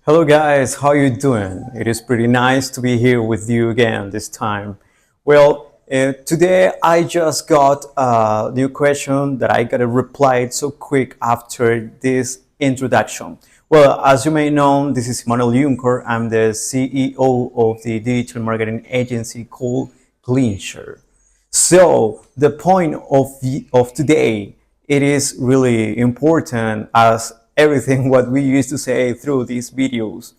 Hello guys, how you doing? It is pretty nice to be here with you again this time. Today I just got a new question that I got to reply so quick after this introduction. Well, as you may know, this is Manuel Juncker. I'm the CEO of the digital marketing agency called Cleanshare. So the point of today, it is really important as everything what we used to say through these videos.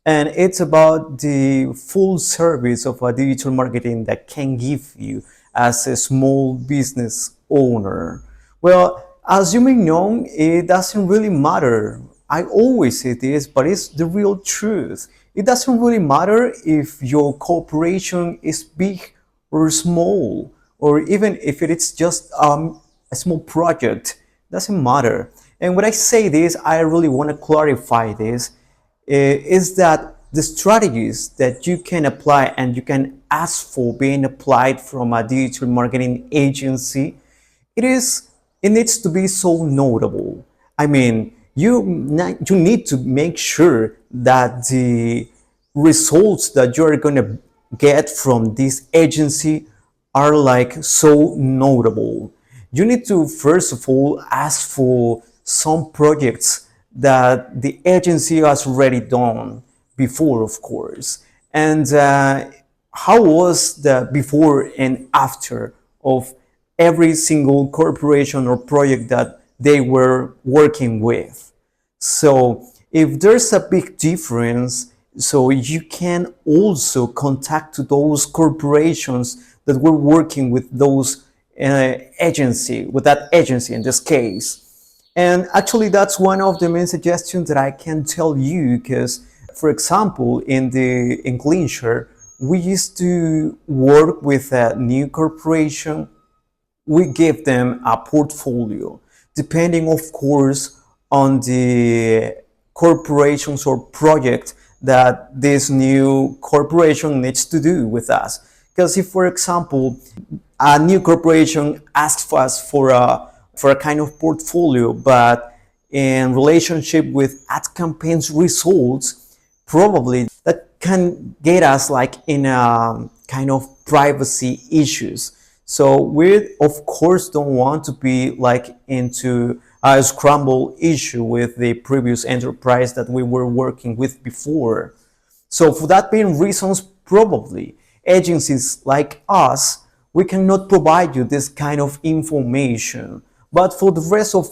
And it's about the full service of a digital marketing that can give you as a small business owner. Well, as you may know, it doesn't really matter. I always say this, but it's the real truth. It doesn't really matter if your corporation is big or small, or even if it is just a small project, doesn't matter. And when I say this, I really want to clarify this, is that the strategies that you can apply and you can ask for being applied from a digital marketing agency, it needs to be so notable. I mean, you need to make sure that the results that you're going to get from this agency are like so notable. You need to first of all ask for some projects that the agency has already done before, of course. And how was the before and after of every single corporation or project that they were working with? So if there's a big difference, so you can also contact those corporations that were working with those with that agency in this case. And actually, that's one of the main suggestions that I can tell you, because, for example, in Cleanshare, we used to work with a new corporation. We give them a portfolio, depending, of course, on the corporations or project that this new corporation needs to do with us. Because if, for example, a new corporation asks us for a kind of portfolio, but in relationship with ad campaigns results, probably that can get us like in a kind of privacy issues. So we of course don't want to be like into a scramble issue with the previous enterprise that we were working with before. So for that being reasons, probably agencies like us, we cannot provide you this kind of information. But for the rest of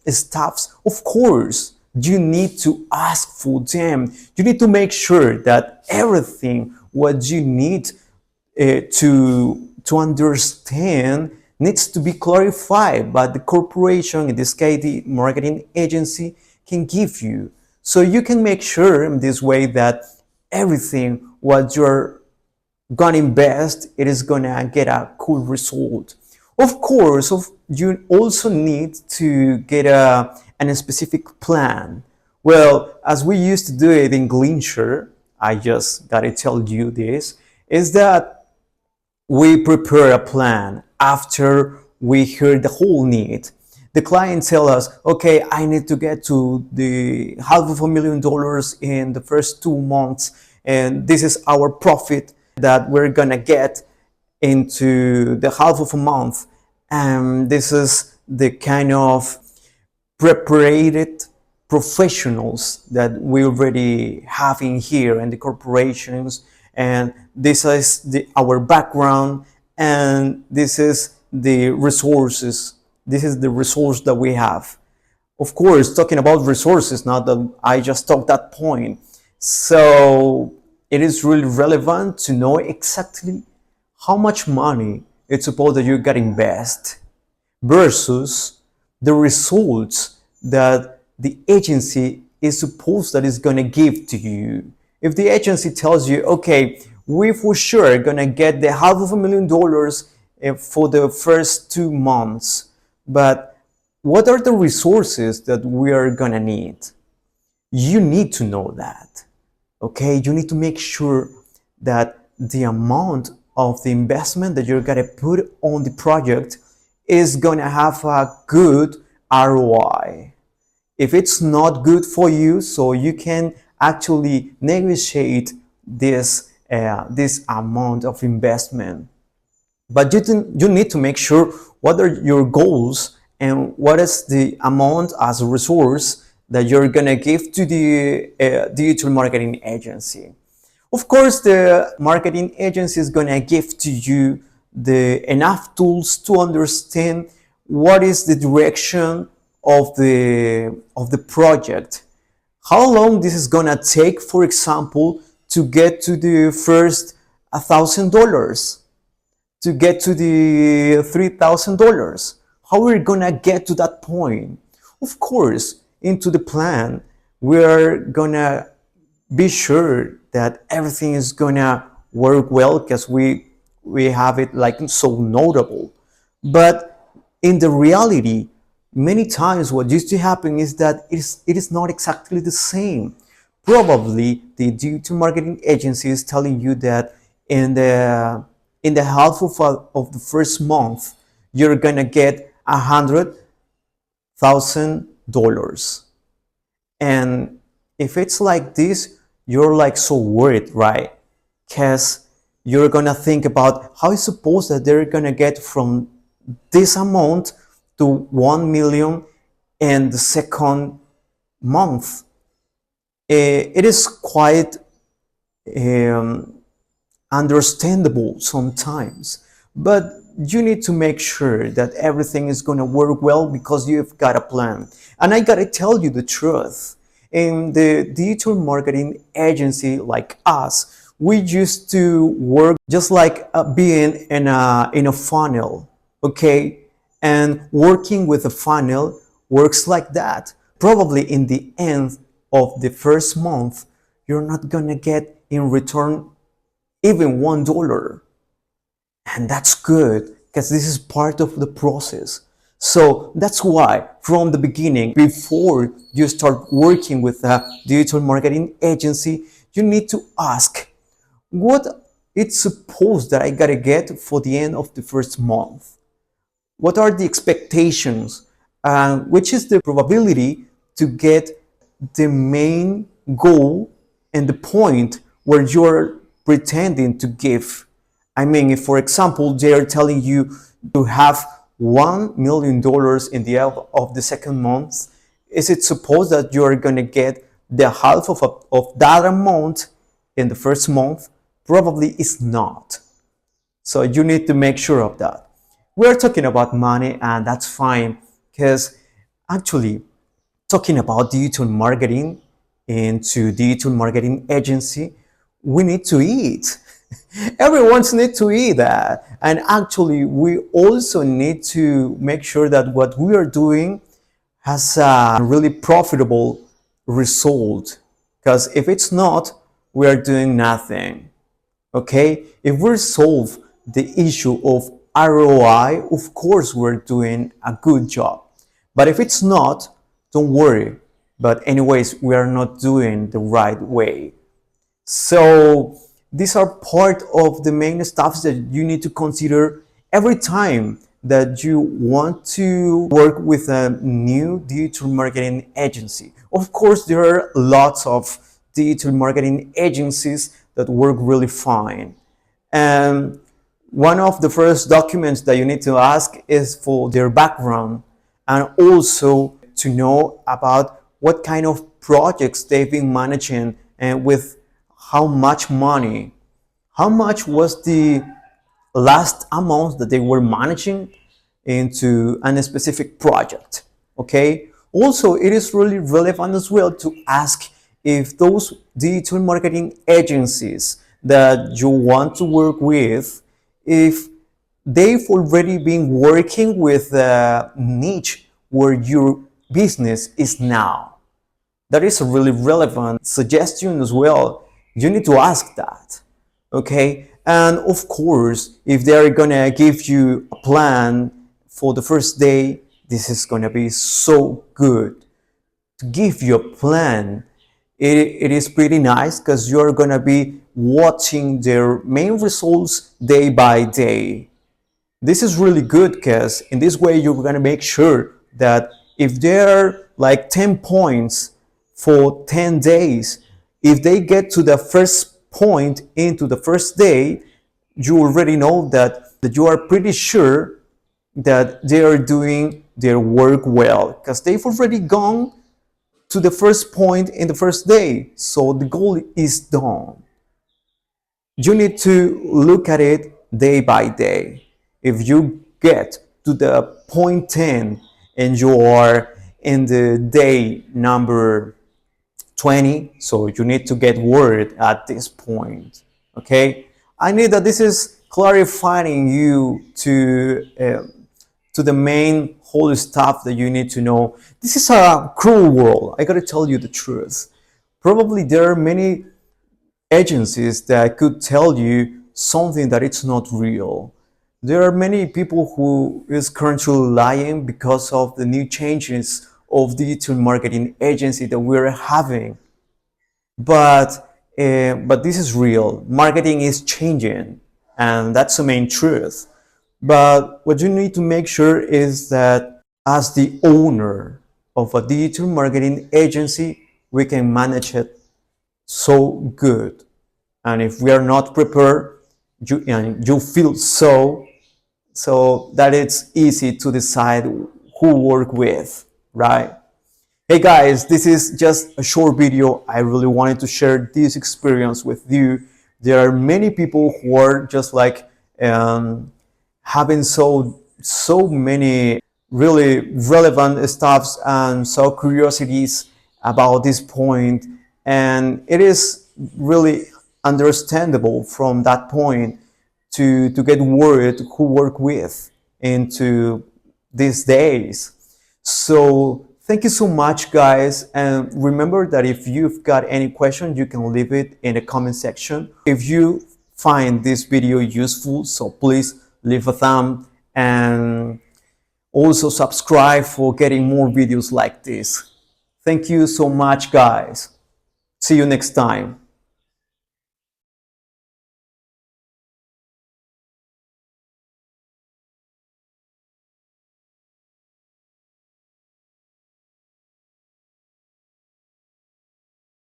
staffs, of course, you need to ask for them. You need to make sure that everything what you need to understand needs to be clarified by the corporation, in this case the marketing agency, can give you. So you can make sure in this way that everything what you're gonna invest, it is gonna get a cool result. Of course, you also need to get a specific plan. Well, as we used to do it in Cleanshare, I just gotta tell you this, is that we prepare a plan after we hear the whole need. The client tell us, okay, I need to get to the $500,000 in the first 2 months, and this is our profit that we're gonna get into the half of a month. And this is the kind of prepared professionals that we already have in here in the corporations, and this is our background, and this is the resources. This is the resource that we have. Of course, talking about resources, now that I just talked that point. So it is really relevant to know exactly how much money it's supposed that you got invest versus the results that the agency is supposed that is going to give to you. If the agency tells you, okay, we for sure going to get the $500,000 for the first 2 months, but what are the resources that we are going to need? You need to know that. Okay, you need to make sure that the amount of the investment that you're going to put on the project is going to have a good ROI. if it's not good for you, so you can actually negotiate this amount of investment. But you need to make sure what are your goals and what is the amount as a resource that you're gonna give to the digital marketing agency. Of course, the marketing agency is gonna give to you the enough tools to understand what is the direction of the project, how long this is gonna take, for example, to get to the first $1,000, to get to the $3,000. How we're gonna get to that point? Of course, into the plan, we're gonna be sure that everything is gonna work well because we have it like so notable. But in the reality, many times what used to happen is that it is not exactly the same. Probably the digital marketing agency is telling you that in the half of the first month you're gonna get $100,000, and if it's like this, you're like so worried, right? Because you're gonna think about how is supposed that they're gonna get from this amount to 1 million in the second month. It is quite understandable sometimes, but you need to make sure that everything is going to work well because you've got a plan. And I gotta tell you the truth, in the digital marketing agency like us, we used to work just like being in a funnel, okay? And working with a funnel works like that. Probably in the end of the first month, you're not gonna get in return even $1. And that's good because this is part of the process. So that's why from the beginning, before you start working with a digital marketing agency, you need to ask what it's supposed that I gotta get for the end of the first month. What are the expectations? Which is the probability to get the main goal and the point where you're pretending to give? I mean, if for example, they're telling you to have $1 million in the end of the second month, is it supposed that you're gonna get the half of that amount in the first month? Probably it's not. So you need to make sure of that. We're talking about money, and that's fine, because actually talking about digital marketing into digital marketing agency, we need to eat. Everyone's need to eat that. And actually, we also need to make sure that what we are doing has a really profitable result. Because if it's not, we are doing nothing. Okay? If we solve the issue of ROI, of course we're doing a good job. But if it's not, don't worry. But anyways, we are not doing the right way. So these are part of the main stuff that you need to consider every time that you want to work with a new digital marketing agency. Of course, there are lots of digital marketing agencies that work really fine. And one of the first documents that you need to ask is for their background, and also to know about what kind of projects they've been managing and with how much money. How much was the last amount that they were managing into a specific project? Okay. Also, it is really relevant as well to ask if those digital marketing agencies that you want to work with, if they've already been working with a niche where your business is now. That is a really relevant suggestion as well. You need to ask that. Okay? And of course, if they're gonna give you a plan for the first day, this is gonna be so good. To give you a plan, it is pretty nice because you're gonna be watching their main results day by day. This is really good because in this way you're gonna make sure that if they're like 10 points for 10 days. If they get to the first point into the first day, you already know that you are pretty sure that they are doing their work well, because they've already gone to the first point in the first day. So the goal is done. You need to look at it day by day. If you get to the point 10 and you are in the day number 20, so you need to get word at this point. Okay, I need that this is clarifying you to the main whole stuff that you need to know. This is a cruel world, I gotta tell you the truth. Probably there are many agencies that could tell you something that it's not real. There are many people who is currently lying because of the new changes of digital marketing agency that we're having. But this is real. Marketing is changing, and that's the main truth. But what you need to make sure is that as the owner of a digital marketing agency, we can manage it so good. And if we are not prepared, you feel so that it's easy to decide who work with, right? Hey guys, this is just a short video. I really wanted to share this experience with you. There are many people who are just like having so many really relevant stuffs and so curiosities about this point, and it is really understandable from that point to get worried who work with into these days. So thank you so much, guys, and remember that if you've got any question, you can leave it in the comment section. If you find this video useful, so please leave a thumb and also subscribe for getting more videos like this. Thank you so much, guys. See you next time.